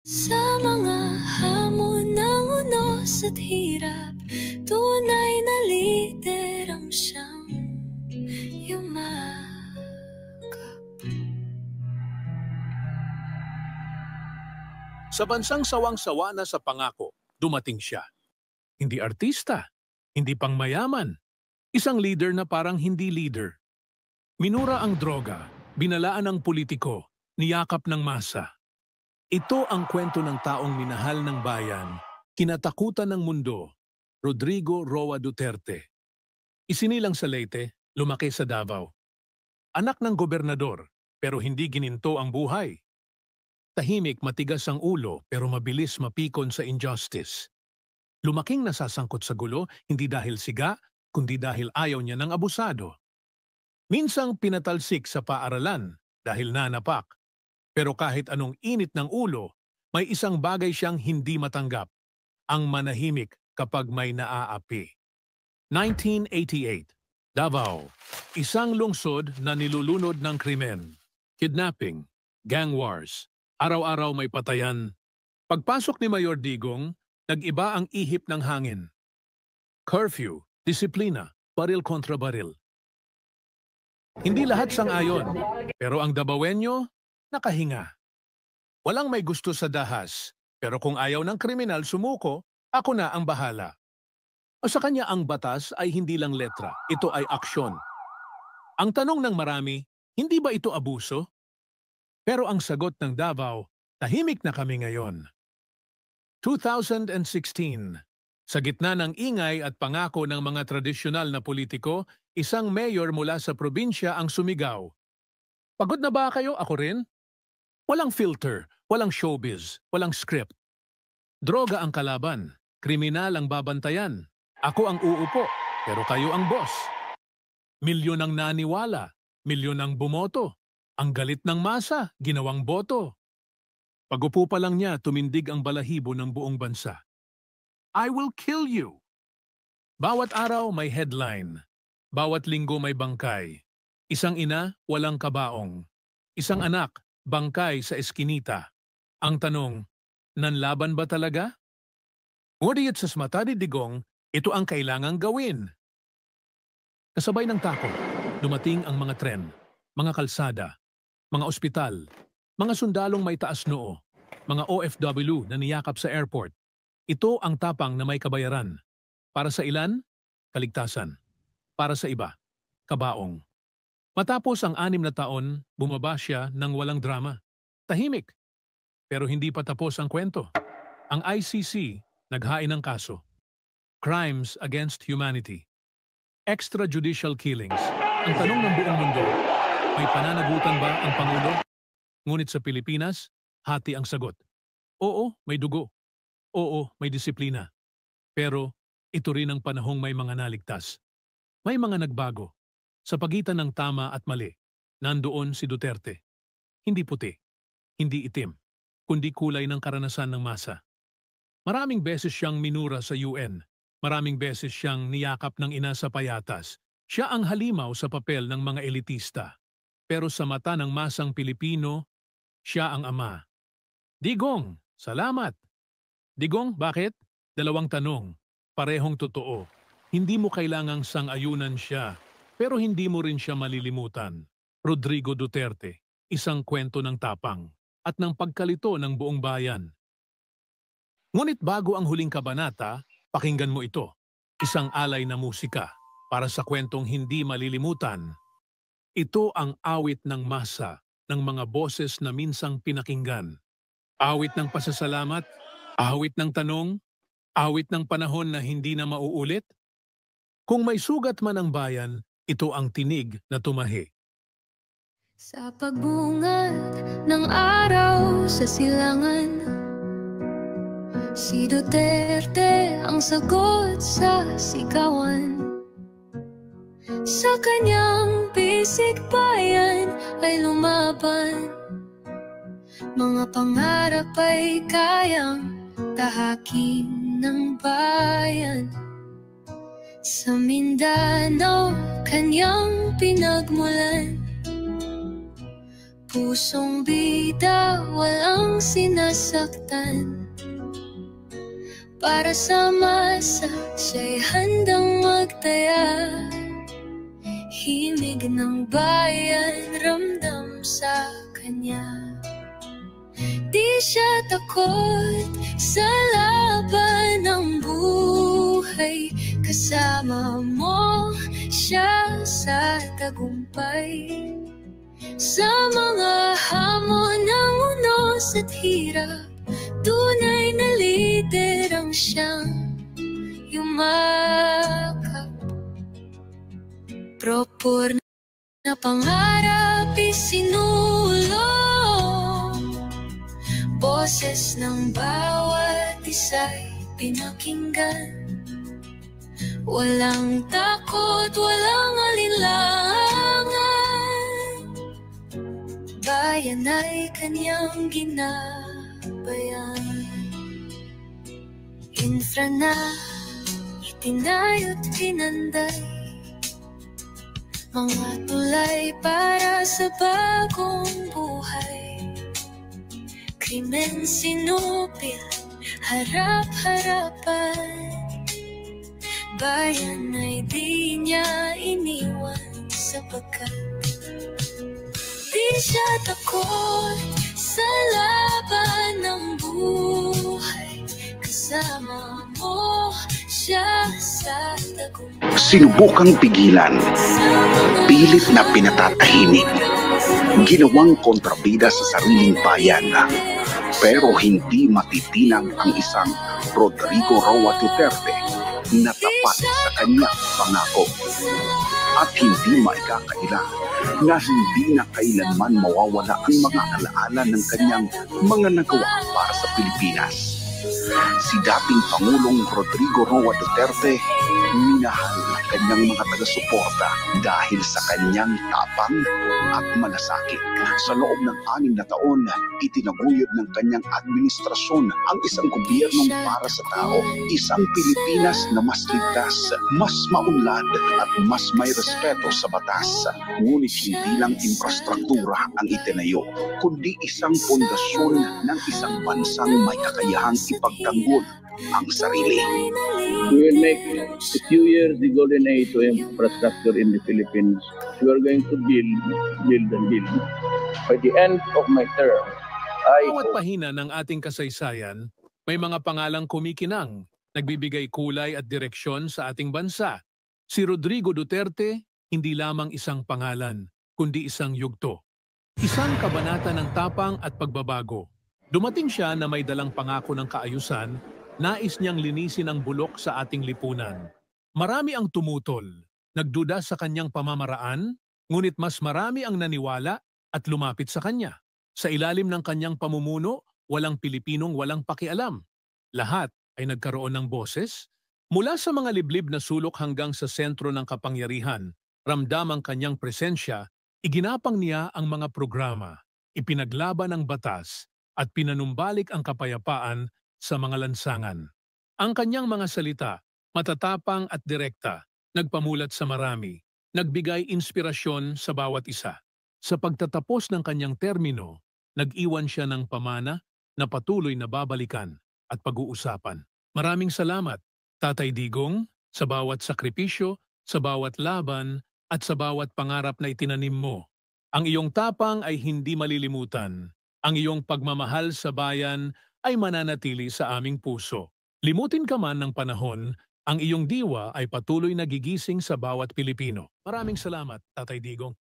Sa mga hamon ng unos at hirap, tunay na lider ang siyang yumakap. Sa bansang sawang-sawa na sa pangako, dumating siya. Hindi artista, hindi pangmayaman, isang leader na parang hindi leader. Minura ang droga, binalaan ang politiko, niyakap ng masa. Ito ang kwento ng taong minahal ng bayan, kinatakutan ng mundo, Rodrigo Roa Duterte. Isinilang sa Leyte, lumaki sa Davao. Anak ng gobernador, pero hindi gininto ang buhay. Tahimik, matigas ang ulo, pero mabilis mapikon sa injustice. Lumaking nasasangkot sa gulo, hindi dahil siga, kundi dahil ayaw niya ng abusado. Minsang pinatalsik sa paaralan dahil nanapak. Pero kahit anong init ng ulo, may isang bagay siyang hindi matanggap, ang manahimik kapag may naaapi. 1988, Davao, isang lungsod na nilulunod ng krimen, kidnapping, gang wars, araw-araw may patayan. Pagpasok ni Mayor Digong, nag-iba ang ihip ng hangin. Curfew, disiplina, baril kontra baril. Hindi lahat sang-ayon, pero ang Davaoenyo, nakahinga. Walang may gusto sa dahas, pero kung ayaw ng kriminal sumuko, ako na ang bahala. O sa kanya ang batas ay hindi lang letra, ito ay aksyon. Ang tanong ng marami, hindi ba ito abuso? Pero ang sagot ng Davao, tahimik na kami ngayon. 2016, sa gitna ng ingay at pangako ng mga tradisyonal na politiko, isang mayor mula sa probinsya ang sumigaw. Pagod na ba kayo? Ako rin? Walang filter, walang showbiz, walang script. Droga ang kalaban, kriminal ang babantayan. Ako ang uupo, pero kayo ang boss. Milyon ang naniwala, milyon ang bumoto. Ang galit ng masa, ginawang boto. Pag-upo pa lang niya, tumindig ang balahibo ng buong bansa. I will kill you. Bawat araw may headline. Bawat linggo may bangkay. Isang ina, walang kabaong. Isang anak, bangkay sa eskinita. Ang tanong, nanlaban ba talaga? Ngunit sa mata ni Digong, ito ang kailangang gawin. Kasabay ng takot, dumating ang mga tren, mga kalsada, mga ospital, mga sundalong may taas noo, mga OFW na niyakap sa airport. Ito ang tapang na may kabayaran. Para sa ilan, kaligtasan. Para sa iba, kabaong. Matapos ang 6 na taon, bumaba siya ng walang drama. Tahimik. Pero hindi pa tapos ang kwento. Ang ICC naghain ng kaso. Crimes against humanity. Extrajudicial killings. Ang tanong ng buong mundo, may pananagutan ba ang Pangulo? Ngunit sa Pilipinas, hati ang sagot. Oo, may dugo. Oo, may disiplina. Pero ito rin ang panahong may mga naligtas. May mga nagbago. Sa pagitan ng tama at mali, nandoon si Duterte. Hindi puti, hindi itim, kundi kulay ng karanasan ng masa. Maraming beses siyang minura sa UN. Maraming beses siyang niyakap ng ina sa payatas. Siya ang halimaw sa papel ng mga elitista. Pero sa mata ng masang Pilipino, siya ang ama. Digong, salamat. Digong, bakit? 2 tanong, parehong totoo. Hindi mo kailangang sang-ayunan siya, pero hindi mo rin siya malilimutan. Rodrigo Duterte, isang kwento ng tapang at ng pagkalito ng buong bayan. Ngunit bago ang huling kabanata, pakinggan mo ito. Isang alay na musika para sa kwentong hindi malilimutan. Ito ang awit ng masa ng mga boses na minsang pinakinggan. Awit ng pasasalamat, awit ng tanong, awit ng panahon na hindi na mauulit. Kung may sugat man ang bayan, ito ang tinig na tumahi. Sa pagbungad ng araw sa silangan, si Duterte ang sagot sa sigawan. Sa kanyang bisig bayan ay lumaban. Mga pangarap ay kayang tahakin ng bayan. Sa Mindanao, kanyang pinagmulan. Pusong bida, walang sinasaktan. Para sa masa, siya'y handang magtaya. Himig ng bayan, ramdam sa kanya. Di siya takot sa laban ng buhay. Kasama mo siya sa tagumpay. Sa mga hamon ng unos at hirap, tunay na lider ang siyang yumakap. Propor na pangarap isinulong, boses ng bawat isa'y pinakinggan. Walang takot, walang alinlangan, bayan ay kanyang ginabayan. Infra na itinayo't pinanday, mga tulay para sa bagong buhay. Krimen sinupil, harap-harapan, bayan ay di niya iniwan sapagkat di siya takot sa laban ng buhay. Kasama mo siya sa tagumpay. Sinubukang pigilan, pilit na pinatatahimik, ginawang kontrabida sa sariling bayan. Pero hindi matitinag ang isang Rodrigo Roa Duterte na tapat sa kanyang pangako. At hindi maikakaila na hindi na kailanman mawawala ang mga alaala ng kanyang mga nagawa para sa Pilipinas. Si dating Pangulong Rodrigo Roa Duterte, minahal ng kanyang mga taga-suporta dahil sa kanyang tapang at malasakit. Sa loob ng 6 na taon, itinaguyod ng kanyang administrasyon ang isang gobyernong para sa tao, isang Pilipinas na mas ligtas, mas maunlad at mas may respeto sa batas. Ngunit hindi lang infrastruktura ang itinayo, kundi isang pundasyon ng isang bansang may kakayahang ipagtanggol ang sarili. We will make a few years the golden age to infrastructure in the Philippines. We are going to build and build. By the end of my term, Bawat pahina ng ating kasaysayan, may mga pangalang kumikinang, nagbibigay kulay at direksyon sa ating bansa. Si Rodrigo Duterte, hindi lamang isang pangalan, kundi isang yugto. Isang kabanata ng tapang at pagbabago. Dumating siya na may dalang pangako ng kaayusan, nais niyang linisin ang bulok sa ating lipunan. Marami ang tumutol, nagduda sa kanyang pamamaraan, ngunit mas marami ang naniwala at lumapit sa kanya. Sa ilalim ng kanyang pamumuno, walang Pilipinong walang pakialam. Lahat ay nagkaroon ng boses. Mula sa mga liblib na sulok hanggang sa sentro ng kapangyarihan, ramdam ang kanyang presensya, iginapang niya ang mga programa, ipinaglaban ang batas, at pinanumbalik ang kapayapaan sa mga lansangan. Ang kanyang mga salita, matatapang at direkta, nagpamulat sa marami, nagbigay inspirasyon sa bawat isa. Sa pagtatapos ng kanyang termino, nag-iwan siya ng pamana na patuloy na babalikan at pag-uusapan. Maraming salamat, Tatay Digong, sa bawat sakripisyo, sa bawat laban, at sa bawat pangarap na itinanim mo. Ang iyong tapang ay hindi malilimutan. Ang iyong pagmamahal sa bayan ay mananatili sa aming puso. Limutin ka man ng panahon, ang iyong diwa ay patuloy na gigising sa bawat Pilipino. Maraming salamat, Tatay Digong.